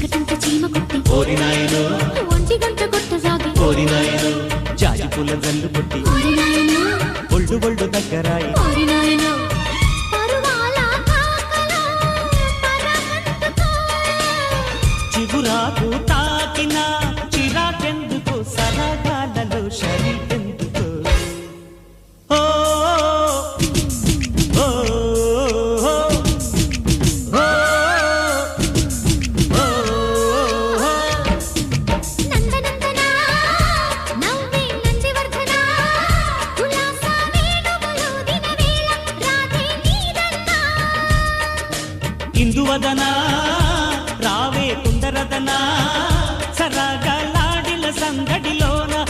చీకటంత చీమ కొట్టి ఓరి నాయనో ఒంటి గంట కొట్టసాగి ఓరి నాయనో జాజి పూల జల్లు కొట్టి ఓరి నాయనో ఒళ్ళు ఒళ్ళు దగ్గరాయి ఓరి నాయనో పరువాల కాకలో పరమందుకో చిగురాకు తాకిన చిరాకెందుకు సరగాలలో షరీకెందుకు ఓ ఓ ఓ ఓ నందనందనా నవ్వే నందివర్ధనా ఉల్లాస వేణువులు దినవేళ రాధే నీదన్నా ఇందువదనా రావే కుందరదనా సరగాలాడిల సందడిలోనా